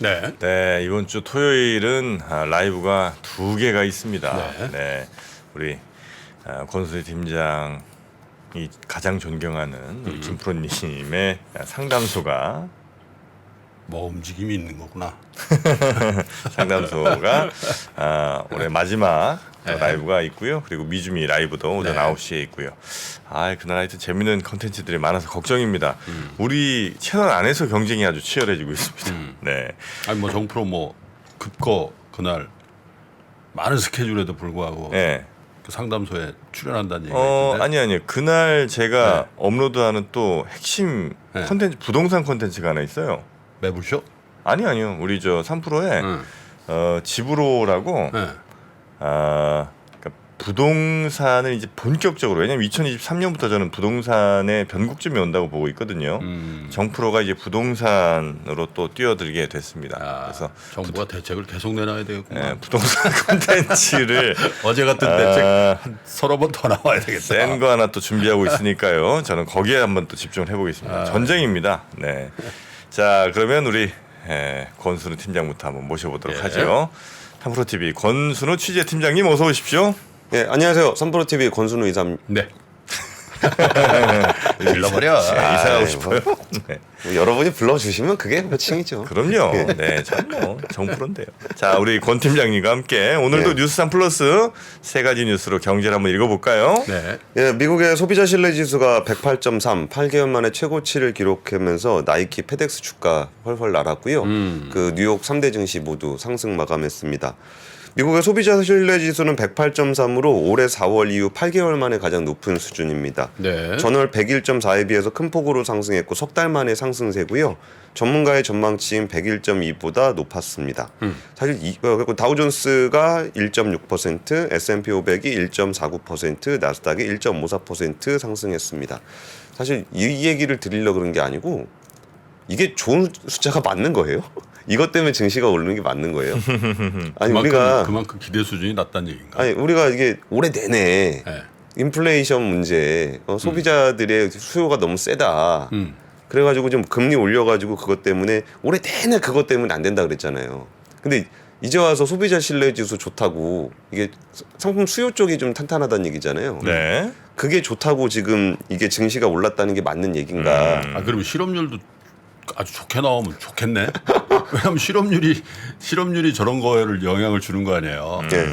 네. 네, 이번 주 토요일은 라이브가 2개가 있습니다. 네. 네, 우리 권순희 팀장이 가장 존경하는 우리 김프로님의 상담소가 뭐 움직임이 있는 거구나. 상담소가 올해 마지막 네. 라이브가 있고요. 그리고 미주미 라이브도 오전 네. 9시에 있고요. 그날 하여튼 재밌는 컨텐츠들이 많아서 걱정입니다. 우리 채널 안에서 경쟁이 아주 치열해지고 있습니다. 네. 아니 뭐 정프로 뭐 급거 그날 많은 스케줄에도 불구하고 네. 그 상담소에 출연한다는 얘기가 있는데. 아니요. 그날 제가 업로드하는 또 핵심 네. 컨텐츠 부동산 컨텐츠가 하나 있어요. 매불쇼? 아니요. 우리 저 3프로에 집으로라고 네. 그러니까 부동산을 이제 본격적으로, 왜냐면 2023년부터 저는 부동산의 변곡점이 온다고 보고 있거든요. 정프로가 이제 부동산으로 또 뛰어들게 됐습니다. 그래서 정부가 대책을 계속 내놔야 되겠구나. 부동산 콘텐츠를 어제 같은 대책 한 서너 번 더 나와야 되겠다. 센 거 하나 또 준비하고 있으니까요. 저는 거기에 한번 또 집중을 해보겠습니다. 전쟁입니다. 네. 자, 그러면 우리 권순우 팀장부터 한번 모셔보도록 하죠. 3프로 TV 권순우 취재 팀장님 어서 오십시오. 네, 안녕하세요. 3프로 TV 권순우 이사님. 네. 질러버려. 이사하고 싶어요. 네. 여러분이 불러주시면 그게 호칭이죠. 그럼요. 네, 참 뭐 정프로인데요. 자, 우리 권 팀장님과 함께 오늘도 뉴스 3 플러스 3가지 뉴스로 경제를 한번 읽어볼까요? 네. 예, 미국의 소비자 신뢰 지수가 108.3, 8개월 만에 최고치를 기록하면서 나이키, 페덱스 주가 훨훨 날았고요. 그 뉴욕 3대 증시 모두 상승 마감했습니다. 미국의 소비자 신뢰 지수는 108.3으로 올해 4월 이후 8개월 만에 가장 높은 수준입니다. 네. 전월 101.4에 비해서 큰 폭으로 상승했고 석 달 만의 상승세고요. 전문가의 전망치인 101.2보다 높았습니다. 사실 다우존스가 1.6%, S&P 500이 1.49%, 나스닥이 1.54% 상승했습니다. 사실 이 얘기를 드리려고 그런 게 아니고 이게 좋은 숫자가 맞는 거예요? 이것 때문에 증시가 오르는 게 맞는 거예요? 아니 그만큼 기대 수준이 낮다는 얘기인가? 아니 우리가 이게 올해 내내 네. 인플레이션 문제, 소비자들의 수요가 너무 세다. 그래가지고 좀 금리 올려가지고 그것 때문에 올해 내내 그것 때문에 안 된다 그랬잖아요. 근데 이제 와서 소비자 신뢰 지수 좋다고 이게 상품 수요 쪽이 좀 탄탄하다는 얘기잖아요. 네. 그게 좋다고 지금 이게 증시가 올랐다는 게 맞는 얘기인가? 그러면 실업률도 아주 좋게 나오면 좋겠네. 왜냐하면 실업률이 저런 거를 영향을 주는 거 아니에요. 네.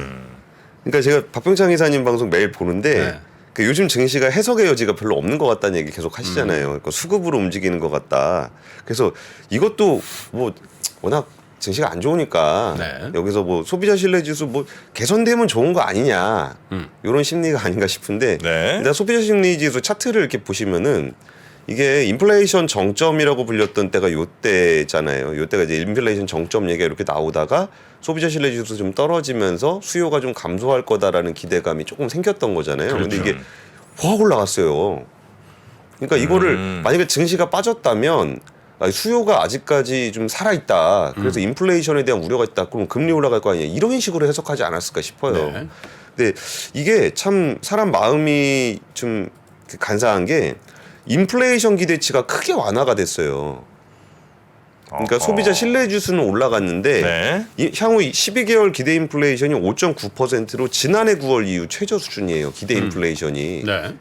그러니까 제가 박병창 이사님 방송 매일 보는데 네. 그 요즘 증시가 해석의 여지가 별로 없는 것 같다는 얘기 계속 하시잖아요. 그러니까 수급으로 움직이는 것 같다. 그래서 이것도 뭐 워낙 증시가 안 좋으니까 네. 여기서 뭐 소비자 신뢰 지수 뭐 개선되면 좋은 거 아니냐 이런 심리가 아닌가 싶은데 네. 일단 소비자 심리 지수 차트를 이렇게 보시면은 이게 인플레이션 정점이라고 불렸던 때가 요때잖아요. 요때가 이제 인플레이션 정점 얘기가 이렇게 나오다가 소비자 신뢰 지수 좀 떨어지면서 수요가 좀 감소할 거다라는 기대감이 조금 생겼던 거잖아요. 근데 이게 확 올라갔어요. 그러니까 이거를 만약에 증시가 빠졌다면 수요가 아직까지 좀 살아있다. 그래서 인플레이션에 대한 우려가 있다. 그럼 금리 올라갈 거 아니에요. 이런 식으로 해석하지 않았을까 싶어요. 네. 근데 이게 참 사람 마음이 좀 간사한 게 인플레이션 기대치가 크게 완화가 됐어요. 그러니까 소비자 신뢰 지수는 올라갔는데 향후 12개월 기대 인플레이션이 5.9%로 지난해 9월 이후 최저 수준이에요. 기대 인플레이션이. 네.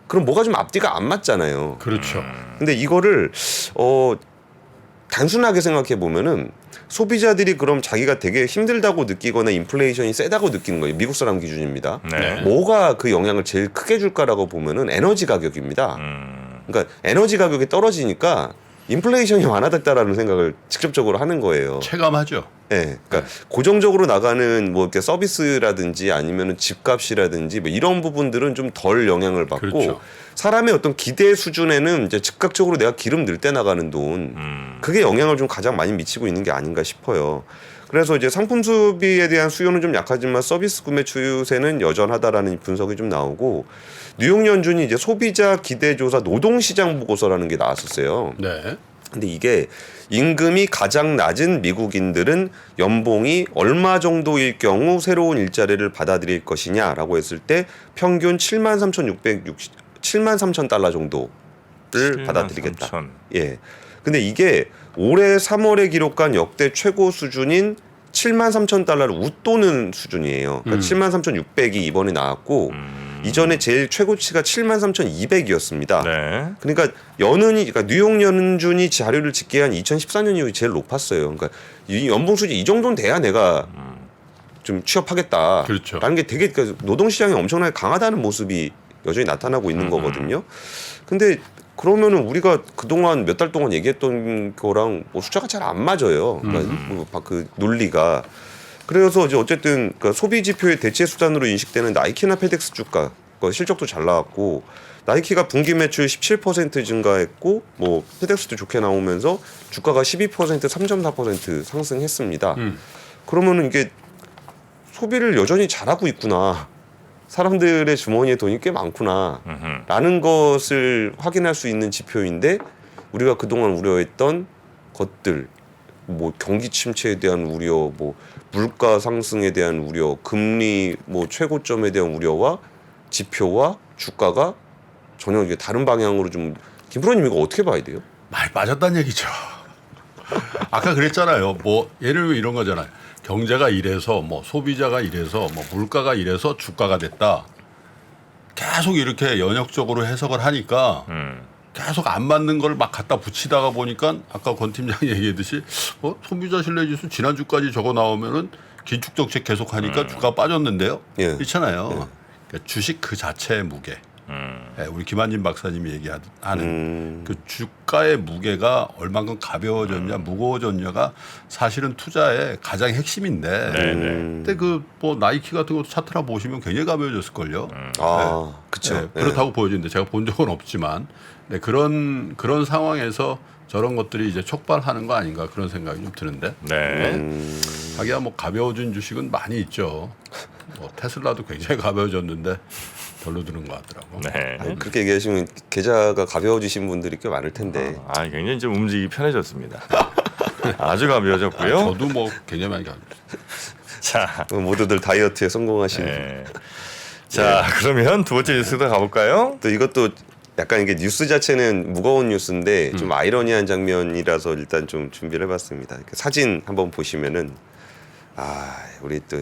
그럼 뭐가 좀 앞뒤가 안 맞잖아요. 그렇죠. 근데 이거를 단순하게 생각해 보면은 소비자들이 그럼 자기가 되게 힘들다고 느끼거나 인플레이션이 세다고 느끼는 거예요. 미국 사람 기준입니다. 네. 뭐가 그 영향을 제일 크게 줄까라고 보면은 에너지 가격입니다. 그러니까 에너지 가격이 떨어지니까 인플레이션이 완화됐다라는 생각을 직접적으로 하는 거예요. 체감하죠. 네, 그러니까 고정적으로 나가는 뭐 이렇게 서비스라든지 아니면은 집값이라든지 뭐 이런 부분들은 좀 덜 영향을 받고 그렇죠. 사람의 어떤 기대 수준에는 이제 즉각적으로 내가 기름 넣을 때 나가는 돈 그게 영향을 좀 가장 많이 미치고 있는 게 아닌가 싶어요. 그래서 이제 상품 수비에 대한 수요는 좀 약하지만 서비스 구매 추세는 여전하다라는 분석이 좀 나오고 뉴욕 연준이 이제 소비자 기대 조사 노동시장 보고서라는 게 나왔었어요. 네. 근데 이게 임금이 가장 낮은 미국인들은 연봉이 얼마 정도일 경우 새로운 일자리를 받아들일 것이냐라고 했을 때 평균 73,660 $73,000 정도를 받아들이겠다. 3,000. 예. 근데 이게 올해 3월에 기록한 역대 최고 수준인 73,000달러를 웃도는 수준이에요. 그러니까 73,600이 이번에 나왔고 이전에 제일 최고치가 73,200이었습니다. 네. 그러니까 그러니까 뉴욕 연준이 자료를 집계한 2014년 이후에 제일 높았어요. 그러니까 이 연봉 수준 이 정도는 돼야 내가 좀 취업하겠다. 그렇죠. 라는 게 되게 그러니까 노동시장이 엄청나게 강하다는 모습이 여전히 나타나고 있는 거거든요. 근데 그러면은 우리가 그동안 몇 달 동안 얘기했던 거랑 뭐 숫자가 잘 안 맞아요. 그러니까 그 논리가. 그래서 이제 어쨌든 그러니까 소비 지표의 대체 수단으로 인식되는 나이키나 페덱스 주가 실적도 잘 나왔고 나이키가 분기 매출 17% 증가했고 뭐 페덱스도 좋게 나오면서 주가가 12% 3.4% 상승했습니다. 그러면은 이게 소비를 여전히 잘하고 있구나. 사람들의 주머니에 돈이 꽤 많구나라는 것을 확인할 수 있는 지표인데 우리가 그동안 우려했던 것들 뭐 경기 침체에 대한 우려, 뭐 물가 상승에 대한 우려, 금리 뭐 최고점에 대한 우려와 지표와 주가가 전혀 이게 다른 방향으로 좀 김프로님 이거 어떻게 봐야 돼요? 많이 빠졌다는 얘기죠. 아까 그랬잖아요. 뭐 예를 들면 이런 거잖아요. 경제가 이래서 뭐 소비자가 이래서 뭐 물가가 이래서 주가가 됐다. 계속 이렇게 연역적으로 해석을 하니까 계속 안 맞는 걸 막 갖다 붙이다가 보니까 아까 권 팀장 얘기했듯이 소비자 신뢰지수 지난주까지 적어 나오면은 긴축 정책 계속하니까 주가 빠졌는데요. 예. 그렇잖아요. 예. 그러니까 주식 그 자체의 무게. 예, 우리 김한진 박사님이 얘기하는 그 주가의 무게가 얼만큼 가벼워졌냐 무거워졌냐가 사실은 투자의 가장 핵심인데 근데 그 뭐 나이키 같은 것도 차트나 보시면 굉장히 가벼워졌을걸요. 아, 그렇죠. 네, 그렇다고 보여지는데 제가 본 적은 없지만 네, 그런 상황에서 저런 것들이 이제 촉발하는 거 아닌가 그런 생각이 좀 드는데 네. 자기야 뭐 가벼워진 주식은 많이 있죠. 뭐 테슬라도 굉장히 가벼워졌는데 별로 드는 것 같더라고. 네. 아니, 그렇게 얘기하시면 계좌가 가벼워지신 분들이 꽤 많을 텐데. 아, 굉장히 좀 움직이기 편해졌습니다. 아주 가벼워졌고요. 저도 뭐 굉장히 많이 가벼워졌어요. 자, 모두들 다이어트에 성공하시는. 네. 자, 그러면 두 번째 뉴스도 가볼까요? 또 이것도 약간 이게 뉴스 자체는 무거운 뉴스인데 좀 아이러니한 장면이라서 일단 좀 준비를 해봤습니다. 사진 한번 보시면은 우리 또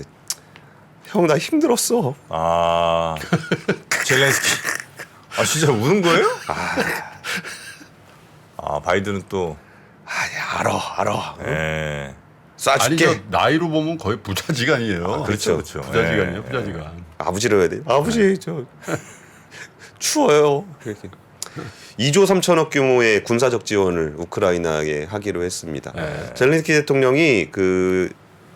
형 나 힘들었어. 아, 젤렌스키. 아, 진짜 우는 거예요? 바이든은 또. 알아. 예. 아니 쏴줄게. 저 나이로 보면 거의 부자지간이에요. 그렇죠. 부자지간이에요. 예. 부자지간. 아버지로 해야 돼. 아버지 저 추워요. 이렇게. 2조 3천억 규모의 군사적 지원을 우크라이나에 하기로 했습니다. 젤렌스키 대통령이 그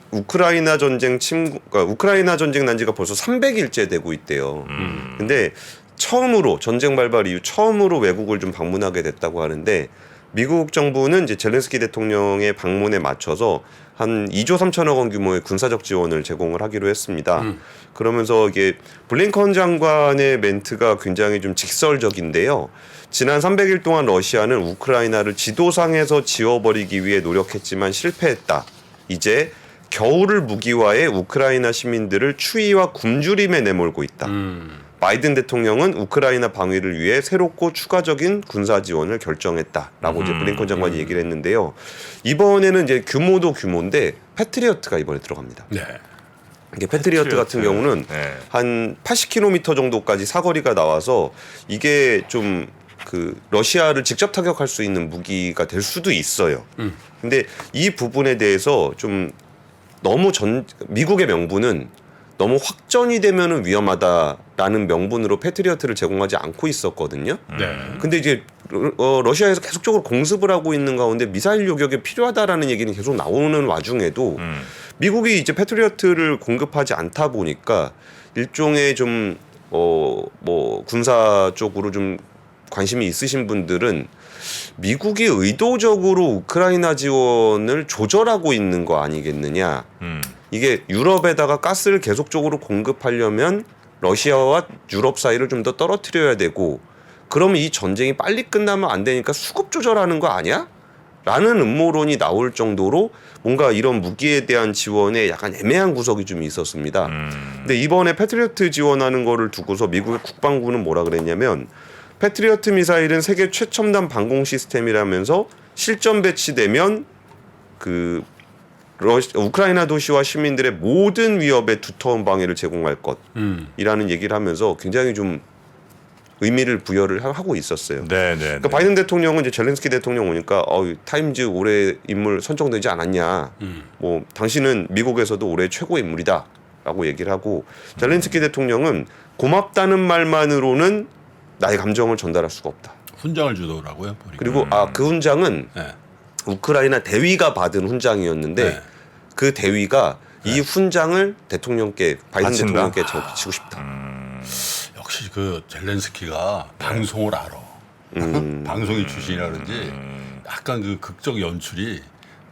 우크라이나 전쟁 그러니까 우크라이나 전쟁 난 지가 벌써 300일째 되고 있대요. 근데 처음으로 전쟁 발발 이후 처음으로 외국을 좀 방문하게 됐다고 하는데 미국 정부는 이제 젤렌스키 대통령의 방문에 맞춰서 한 2조 3천억 원 규모의 군사적 지원을 제공을 하기로 했습니다. 그러면서 이게 블링컨 장관의 멘트가 굉장히 좀 직설적인데요. 지난 300일 동안 러시아는 우크라이나를 지도상에서 지워버리기 위해 노력했지만 실패했다. 이제 겨울을 무기화해 우크라이나 시민들을 추위와 굶주림에 내몰고 있다. 바이든 대통령은 우크라이나 방위를 위해 새롭고 추가적인 군사 지원을 결정했다라고 이제 블링컨 장관이 얘기를 했는데요. 이번에는 이제 규모도 규모인데 패트리어트가 이번에 들어갑니다. 네. 이게 패트리어트 같은 경우는 네. 한 80km 정도까지 사거리가 나와서 이게 좀 그 러시아를 직접 타격할 수 있는 무기가 될 수도 있어요. 근데 이 부분에 대해서 좀 너무 미국의 명분은 너무 확전이 되면은 위험하다라는 명분으로 패트리어트를 제공하지 않고 있었거든요. 네. 근데 이제 러시아에서 계속적으로 공습을 하고 있는 가운데 미사일 요격이 필요하다라는 얘기는 계속 나오는 와중에도 미국이 이제 패트리어트를 공급하지 않다 보니까 일종의 좀 뭐 군사 쪽으로 좀 관심이 있으신 분들은 미국이 의도적으로 우크라이나 지원을 조절하고 있는 거 아니겠느냐. 이게 유럽에다가 가스를 계속적으로 공급하려면 러시아와 유럽 사이를 좀 더 떨어뜨려야 되고 그러면 이 전쟁이 빨리 끝나면 안 되니까 수급 조절하는 거 아니야? 라는 음모론이 나올 정도로 뭔가 이런 무기에 대한 지원에 약간 애매한 구석이 좀 있었습니다. 근데 이번에 패트리어트 지원하는 거를 두고서 미국의 국방부는 뭐라 그랬냐면 패트리어트 미사일은 세계 최첨단 방공 시스템이라면서 실전 배치되면 그 우크라이나 도시와 시민들의 모든 위협에 두터운 방해를 제공할 것이라는 얘기를 하면서 굉장히 좀 의미를 부여를 하고 있었어요. 네, 네. 그러니까 바이든 대통령은 이제 젤렌스키 대통령 오니까 타임즈 올해 인물 선정되지 않았냐. 뭐 당신은 미국에서도 올해 최고 인물이다라고 얘기를 하고 젤렌스키 대통령은 고맙다는 말만으로는 나의 감정을 전달할 수가 없다. 훈장을 주더라고요. 보니까. 그리고 그 훈장은 네. 우크라이나 대위가 받은 훈장이었는데 네. 그 대위가 이 훈장을 바이든 바친다. 대통령께 바치고 싶다. 역시 그 젤렌스키가 방송을 알아. 방송이 출신이라 그런지 약간 그 극적 연출이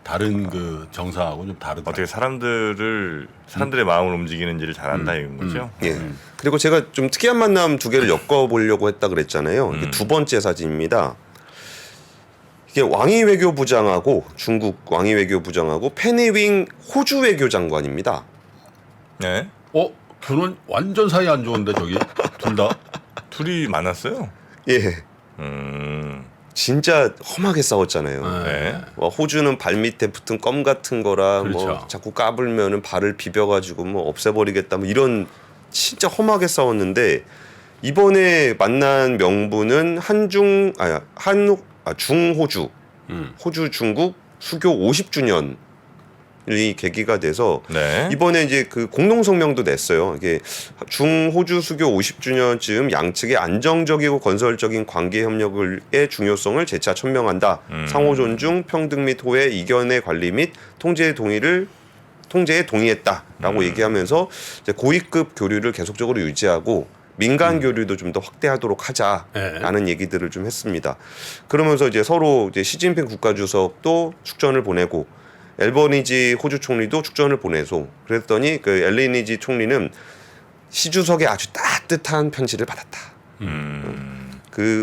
다른 그 정상하고 좀 다르다. 어떻게 사람들의 마음을 움직이는지를 잘 안다 이런 거죠. 예. 그리고 제가 좀 특이한 만남 두 개를 엮어보려고 했다 그랬잖아요. 이게 두 번째 사진입니다. 이게 왕이 외교부장하고 중국 왕이 외교부장하고 페니윙 호주 외교장관입니다. 네. 결혼 완전 사이 안 좋은데 저기 둘 다. 둘이 만났어요. 예. 진짜 험하게 싸웠잖아요. 네. 호주는 발 밑에 붙은 껌 같은 거라 뭐 그렇죠. 자꾸 까불면은 발을 비벼가지고 뭐 없애버리겠다 뭐 이런 진짜 험하게 싸웠는데 이번에 만난 명분은 중호주 호주 중국 수교 50주년이 계기가 돼서 네. 이번에 이제 그 공동 성명도 냈어요. 이게 중호주 수교 50주년쯤 양측의 안정적이고 건설적인 관계 협력의 중요성을 재차 천명한다. 상호 존중, 평등 및 호혜, 이견의 관리 및 통제에 동의했다라고 얘기하면서 이제 고위급 교류를 계속적으로 유지하고 민간 교류도 좀 더 확대하도록 하자라는 얘기들을 좀 했습니다. 그러면서 이제 서로 이제 시진핑 국가주석도 축전을 보내고 앨버니지 호주 총리도 축전을 보내서 그랬더니 그 엘리니지 총리는 시 주석의 아주 따뜻한 편지를 받았다.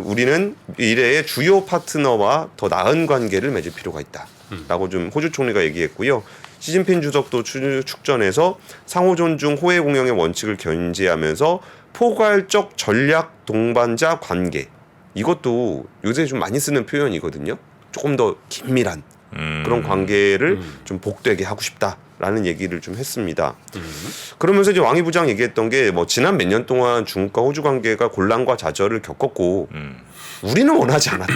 우리는 미래의 주요 파트너와 더 나은 관계를 맺을 필요가 있다라고 좀 호주 총리가 얘기했고요. 시진핑 주석도 축전에서 상호 존중, 호혜 공영의 원칙을 견지하면서 포괄적 전략 동반자 관계 이것도 요새 좀 많이 쓰는 표현이거든요. 조금 더 긴밀한 그런 관계를 좀 복되게 하고 싶다라는 얘기를 좀 했습니다. 그러면서 이제 왕이 부장 얘기했던 게 뭐 지난 몇 년 동안 중국과 호주 관계가 곤란과 좌절을 겪었고 우리는 원하지 않았다.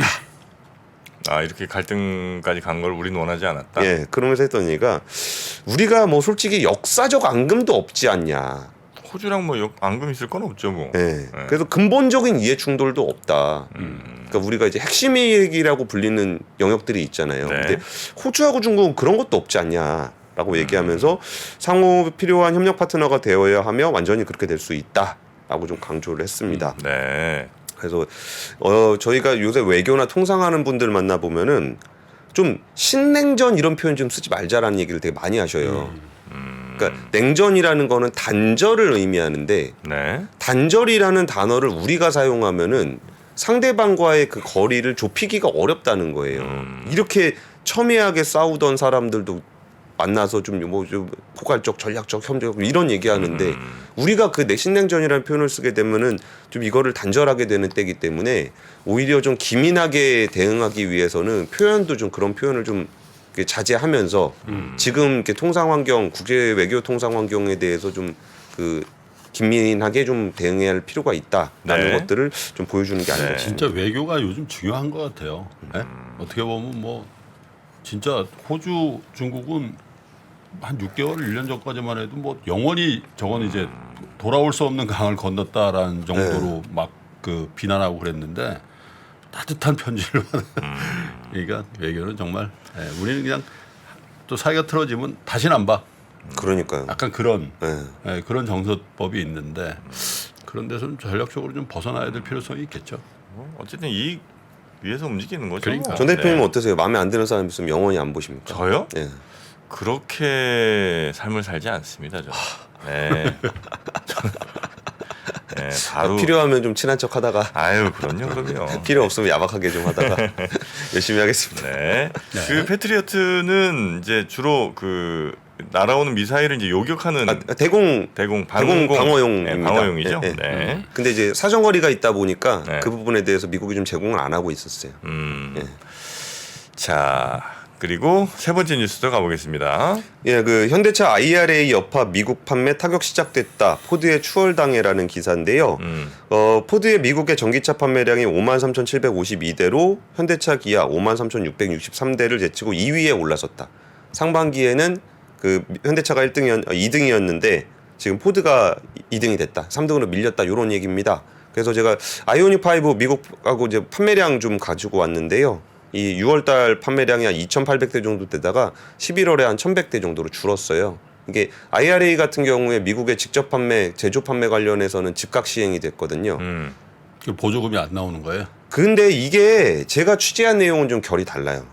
이렇게 갈등까지 간 걸 우리는 원하지 않았다. 예, 그러면서 했던 얘기가 우리가 뭐 솔직히 역사적 앙금도 없지 않냐. 호주랑 뭐 앙금 있을 건 없죠 뭐. 예. 그래서 근본적인 이해 충돌도 없다. 그러니까 우리가 이제 핵심 얘기라고 불리는 영역들이 있잖아요. 네. 근데 호주하고 중국은 그런 것도 없지 않냐라고 얘기하면서 상호 필요한 협력 파트너가 되어야 하며 완전히 그렇게 될 수 있다라고 좀 강조를 했습니다. 네. 그래서 저희가 요새 외교나 통상하는 분들 만나 보면은 좀 신냉전 이런 표현 좀 쓰지 말자라는 얘기를 되게 많이 하셔요. 그러니까 냉전이라는 거는 단절을 의미하는데 네. 단절이라는 단어를 우리가 사용하면은 상대방과의 그 거리를 좁히기가 어렵다는 거예요. 이렇게 첨예하게 싸우던 사람들도 만나서 좀 포괄적, 전략적, 협력 이런 얘기하는데 우리가 그 신냉전이라는 표현을 쓰게 되면은 좀 이거를 단절하게 되는 때이기 때문에 오히려 좀 기민하게 대응하기 위해서는 표현도 좀 그런 표현을 좀 자제하면서 지금 이렇게 통상 환경, 국제 외교 통상 환경에 대해서 좀 그 긴민하게 좀 대응해야 할 필요가 있다라는 네. 것들을 좀 보여주는 게 아닌가. 진짜 외교가 요즘 중요한 것 같아요. 예? 어떻게 보면 뭐 진짜 호주, 중국은 한 6개월, 1년 전까지만 해도 뭐 영원히 저건 이제 돌아올 수 없는 강을 건넜다라는 정도로 막 그 비난하고 그랬는데 따뜻한 편지를 그러니까 외교는 정말 우리는 그냥 또 사이가 틀어지면 다시는 안 봐. 그러니까요. 약간 그런 네. 그런 정서법이 있는데 그런 데서는 전략적으로 좀 벗어나야 될 필요성이 있겠죠. 어쨌든 이익 위해서 움직이는 거죠. 그러니까. 뭐. 전 대표님은 네. 어떠세요? 마음에 안 드는 사람 있으면 영원히 안 보십니까? 저요? 예. 그렇게 삶을 살지 않습니다. 저는. 네. 네, 바로 필요하면 좀 친한 척 하다가 아유 그럼요. 필요 없으면 야박하게 좀 하다가 열심히 하겠습니다. 네. 그 패트리어트는 이제 주로 그 날아오는 미사일을 이제 요격하는 대공 방공 방어용입니다. 네, 방어용이죠. 네, 네. 근데 이제 사정거리가 있다 보니까 네. 그 부분에 대해서 미국이 좀 제공을 안 하고 있었어요. 네. 자, 그리고 세 번째 뉴스도 가보겠습니다. 예, 그 현대차 IRA 여파 미국 판매 타격 시작됐다. 포드의 추월당해라는 기사인데요. 포드의 미국의 전기차 판매량이 53,752대로 현대차, 기아 53,663대를 제치고 2위에 올라섰다. 상반기에는 그 현대차가 2등이었는데 지금 포드가 2등이 됐다. 3등으로 밀렸다. 이런 얘기입니다. 그래서 제가 아이오닉 5 미국하고 이제 판매량 좀 가지고 왔는데요. 이 6월달 판매량이 한 2,800대 정도 되다가 11월에 한 1,100대 정도로 줄었어요. 이게 IRA 같은 경우에 미국의 직접 판매, 제조 판매 관련해서는 즉각 시행이 됐거든요. 그 보조금이 안 나오는 거예요? 근데 이게 제가 취재한 내용은 좀 결이 달라요.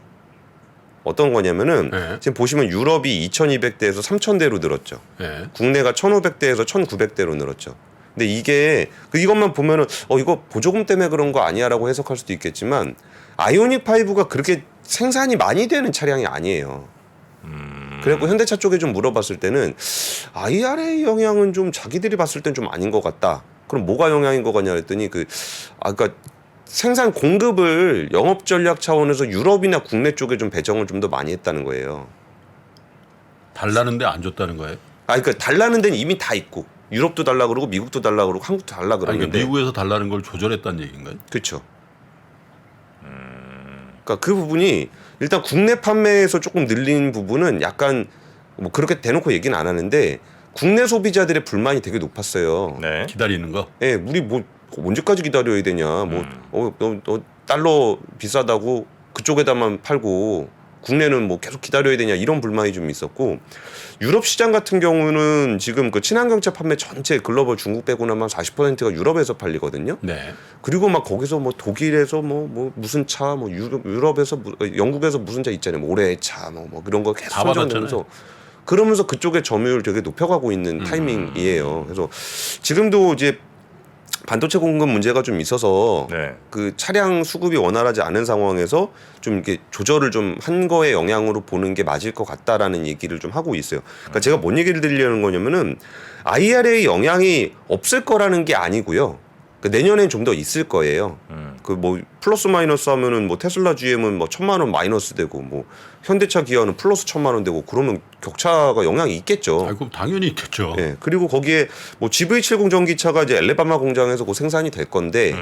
어떤 거냐면은 네. 지금 보시면 유럽이 2,200대에서 3,000대로 늘었죠. 예. 국내가 1,500대에서 1,900대로 늘었죠. 근데 이게 이것만 보면은 이거 보조금 때문에 그런 거 아니야라고 해석할 수도 있겠지만 아이오닉 5가 그렇게 생산이 많이 되는 차량이 아니에요. 그래갖고 현대차 쪽에 좀 물어봤을 때는 IRA 영향은 좀 자기들이 봤을 땐 좀 아닌 것 같다. 그럼 뭐가 영향인 것 같냐 했더니 그러니까 생산 공급을 영업 전략 차원에서 유럽이나 국내 쪽에 좀 배정을 좀 더 많이 했다는 거예요. 달라는데 안 줬다는 거예요? 그러니까 달라는 데는 이미 다 있고 유럽도 달라 그러고 미국도 달라 그러고 한국도 달라 아니, 그러는데 그러니까 미국에서 달라는 걸 조절했다는 얘기인가요? 그렇죠. 그러니까 그 부분이 일단 국내 판매에서 조금 늘린 부분은 약간 뭐 그렇게 대놓고 얘기는 안 하는데 국내 소비자들의 불만이 되게 높았어요. 네. 기다리는 거? 예, 우리 뭐 언제까지 기다려야 되냐. 너 달러 비싸다고 그쪽에다만 팔고 국내는 뭐 계속 기다려야 되냐 이런 불만이 좀 있었고 유럽 시장 같은 경우는 지금 그 친환경차 판매 전체 글로벌 중국 빼고 나면 40%가 유럽에서 팔리거든요. 네. 그리고 막 거기서 뭐 독일에서 뭐 무슨 차, 뭐 유럽에서 영국에서 무슨 차 있잖아요. 뭐 올해차 뭐 그런 거 계속 다 선정되면서 그러면서 그쪽의 점유율 되게 높여가고 있는 타이밍이에요. 그래서 지금도 이제 반도체 공급 문제가 좀 있어서 네. 그 차량 수급이 원활하지 않은 상황에서 좀 이렇게 조절을 좀 한 거의 영향으로 보는 게 맞을 것 같다라는 얘기를 좀 하고 있어요. 그러니까 제가 뭔 얘기를 드리려는 거냐면은 IRA 영향이 없을 거라는 게 아니고요. 그러니까 내년엔 좀 더 있을 거예요. 그 뭐 플러스 마이너스 하면은 뭐 테슬라 GM은 뭐 1,000만 원 마이너스 되고 뭐 현대차 기아는 플러스 1,000만 원 되고 그러면 격차가 영향이 있겠죠. 그럼 당연히 있겠죠. 예. 그리고 거기에 뭐 GV70 전기차가 이제 엘레바마 공장에서 그 생산이 될 건데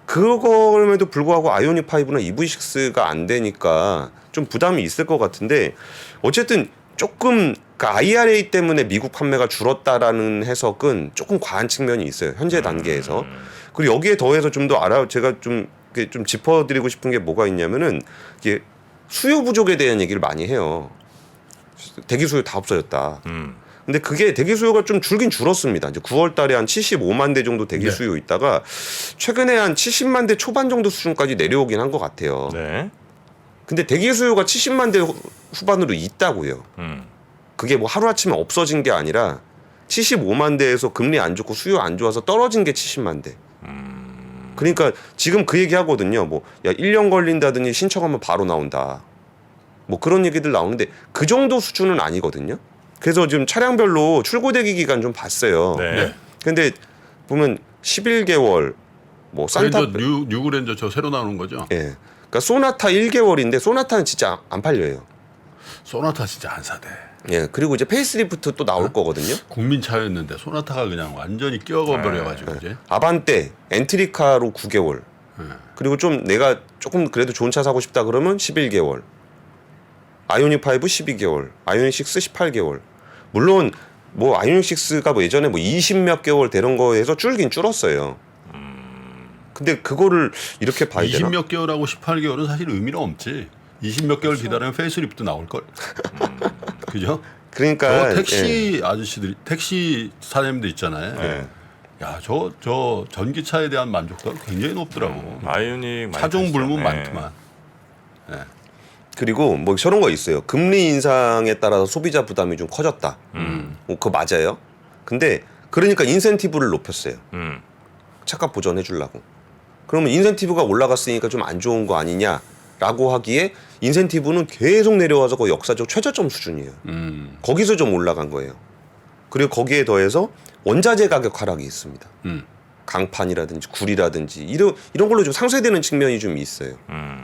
그걸에도 불구하고 아이오닉 5나 EV6가 안 되니까 좀 부담이 있을 것 같은데 어쨌든 조금 그 IRA 때문에 미국 판매가 줄었다라는 해석은 조금 과한 측면이 있어요. 현재 단계에서. 그리고 여기에 더해서 좀 더 제가 좀 짚어드리고 싶은 게 뭐가 있냐면은 이게 수요 부족에 대한 얘기를 많이 해요. 대기 수요 다 없어졌다. 근데 그게 대기 수요가 좀 줄긴 줄었습니다. 이제 9월 달에 한 75만 대 정도 대기 네. 수요 있다가 최근에 한 70만 대 초반 정도 수준까지 내려오긴 한 것 같아요. 네. 근데 대기 수요가 70만 대 후반으로 있다고요. 그게 뭐 하루아침에 없어진 게 아니라 75만 대에서 금리 안 좋고 수요 안 좋아서 떨어진 게 70만 대. 그러니까 지금 그 얘기 하거든요. 뭐 야 1년 걸린다더니 신청하면 바로 나온다. 뭐 그런 얘기들 나오는데 그 정도 수준은 아니거든요. 그래서 지금 차량별로 출고 대기 기간 좀 봤어요. 네. 근데 보면 11개월 뭐 산타 뉴그랜저 저 새로 나오는 거죠? 예. 그러니까 소나타 1개월인데 소나타는 진짜 안 팔려요. 소나타 진짜 안 사대. 예. 그리고 이제 페이스리프트 또 나올 거거든요. 국민차였는데 소나타가 그냥 완전히 끼어버려가지고 이제. 아반떼, 엔트리카로 9개월. 그리고 좀 내가 조금 그래도 좋은 차 사고 싶다 그러면 11개월. 아이오닉 5 12개월. 아이오닉 6 18개월. 물론 뭐 아이오닉 6가 뭐 예전에 뭐 20몇 개월 되는 거에서 줄긴 줄었어요. 근데 그거를 이렇게 봐야 되나? 20몇 개월하고 18개월은 사실 의미는 없지. 20몇 개월 기다리면 페이스리프트 나올 걸. 그죠? 그러니까 저 택시 아저씨들이 택시 사장님들 있잖아요. 네. 야, 저 전기차에 대한 만족도가 굉장히 높더라고. 아이오닉 많이 차종 타시죠. 불문 네. 많더만. 그리고 뭐 저런 거 있어요. 금리 인상에 따라서 소비자 부담이 좀 커졌다. 뭐 그거 맞아요. 근데 그러니까 인센티브를 높였어요. 차값 보전해 주려고. 그러면 인센티브가 올라갔으니까 좀 안 좋은 거 아니냐라고 하기에 인센티브는 계속 내려와서 거의 역사적 최저점 수준이에요. 거기서 좀 올라간 거예요. 그리고 거기에 더해서 원자재 가격 하락이 있습니다. 강판이라든지 굴이라든지 이런 걸로 좀 상쇄되는 측면이 좀 있어요.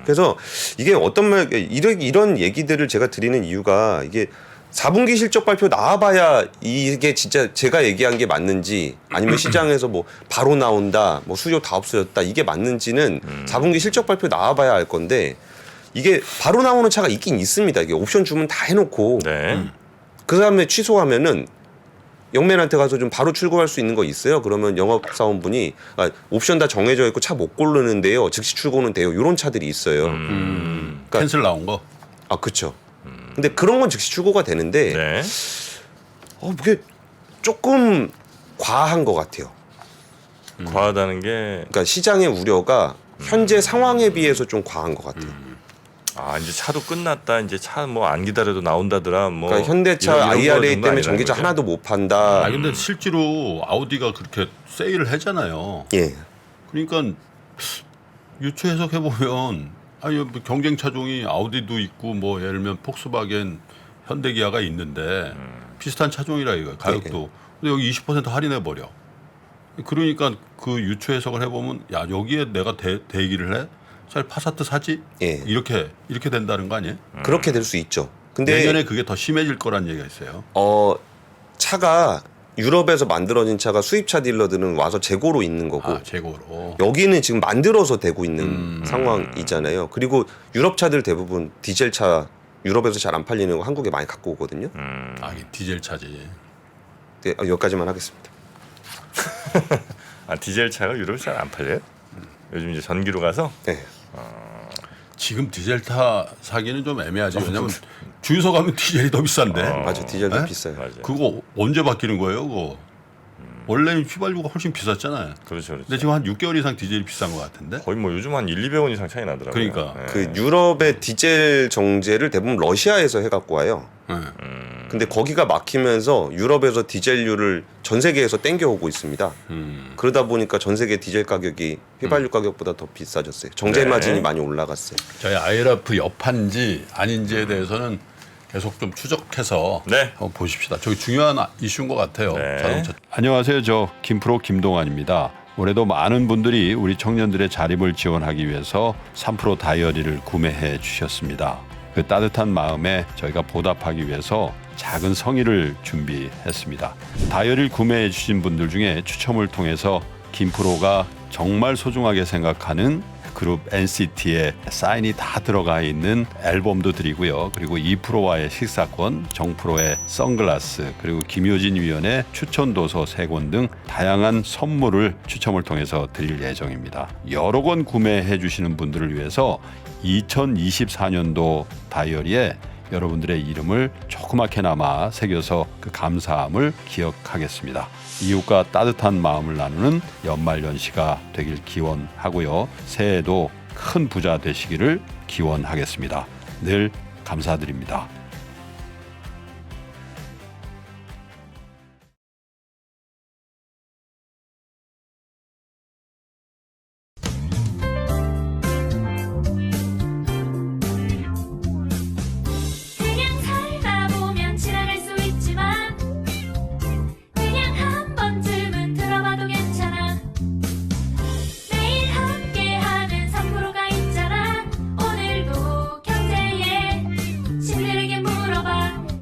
그래서 이게 어떤 이런 얘기들을 제가 드리는 이유가 이게 4분기 실적 발표 나와봐야 이게 진짜 제가 얘기한 게 맞는지 아니면 시장에서 뭐 바로 나온다, 뭐 수요 다 없어졌다 이게 맞는지는 4분기 실적 발표 나와봐야 알 건데 이게 바로 나오는 차가 있긴 있습니다. 이게 옵션 주문 다 해놓고 네. 그 다음에 취소하면은 영맨한테 가서 좀 바로 출고할 수 있는 거 있어요? 그러면 영업사원분이 옵션 다 정해져 있고 차 못 고르는데요. 즉시 출고는 돼요. 이런 차들이 있어요. 그러니까 캔슬 나온 거. 아 그렇죠. 근데 그런 건 즉시 출고가 되는데 네. 그게 조금 과한 것 같아요. 과하다는 게 그러니까 시장의 우려가 현재 상황에 비해서 좀 과한 것 같아요. 이제 차도 끝났다. 이제 차 뭐 안 기다려도 나온다더라. 뭐 그러니까 현대차 이런 거 IRA 정도 때문에 아니라는 전기차 거죠? 하나도 못 판다. 근데 실제로 아우디가 그렇게 세일을 하잖아요. 예. 그러니까 유추 해석해 보면 뭐 경쟁 차종이 아우디도 있고 뭐 예를 들면 폭스바겐, 현대기아가 있는데 비슷한 차종이라 이거 가격도. 근데 여기 20% 할인해 버려. 그러니까 그 유추 해석을 해보면 야 여기에 내가 대기를 해? 차라리 파사트 사지? 예. 이렇게 된다는 거 아니에요? 그렇게 될 수 있죠. 근데 내년에 그게 더 심해질 거란 얘기가 있어요. 차가 유럽에서 만들어진 차가 수입차 딜러들은 와서 재고로 있는 거고 재고로. 여기는 지금 만들어서 되고 있는 상황이잖아요. 그리고 유럽 차들 대부분 디젤 차 유럽에서 잘 안 팔리는 거 한국에 많이 갖고 오거든요. 이게 디젤 차지. 네, 여기까지만 하겠습니다. 디젤 차가 유럽에 잘 안 팔려요? 요즘 이제 전기로 가서 네. 지금 디젤 타 사기는 좀 애매하지. 왜냐면 주유소 가면 디젤이 더 비싼데. 맞아, 디젤도 네? 비싸요. 맞아요. 그거 언제 바뀌는 거예요, 그거? 원래는 휘발유가 훨씬 비쌌잖아요. 그렇죠. 근데 지금 한 6개월 이상 디젤이 비싼 것 같은데. 거의 뭐 요즘 한 1-200원 이상 차이 나더라고요. 그러니까. 네. 그 유럽의 디젤 정제를 대부분 러시아에서 해갖고 와요. 네. 근데 거기가 막히면서 유럽에서 디젤류를 전 세계에서 땡겨오고 있습니다. 그러다 보니까 전 세계 디젤 가격이 휘발유 가격보다 더 비싸졌어요. 정제 네. 마진이 많이 올라갔어요. 저희 IRF 여파인지 아닌지에 대해서는 계속 좀 추적해서 네. 한번 보십시다. 저기 중요한 이슈인 것 같아요. 네. 자동차. 안녕하세요. 저 김프로 김동환입니다. 올해도 많은 분들이 우리 청년들의 자립을 지원하기 위해서 3프로 다이어리를 구매해 주셨습니다. 그 따뜻한 마음에 저희가 보답하기 위해서 작은 성의를 준비했습니다. 다이어리를 구매해 주신 분들 중에 추첨을 통해서 김프로가 정말 소중하게 생각하는 그룹 NCT의 사인이 다 들어가 있는 앨범도 드리고요. 그리고 2프로와의 식사권, 정프로의 선글라스, 그리고 김효진 위원의 추천 도서 3권 등 다양한 선물을 추첨을 통해서 드릴 예정입니다. 여러 권 구매해 주시는 분들을 위해서 2024년도 다이어리에 여러분들의 이름을 조그맣게나마 새겨서 그 감사함을 기억하겠습니다. 이웃과 따뜻한 마음을 나누는 연말연시가 되길 기원하고요. 새해에도 큰 부자 되시기를 기원하겠습니다. 늘 감사드립니다.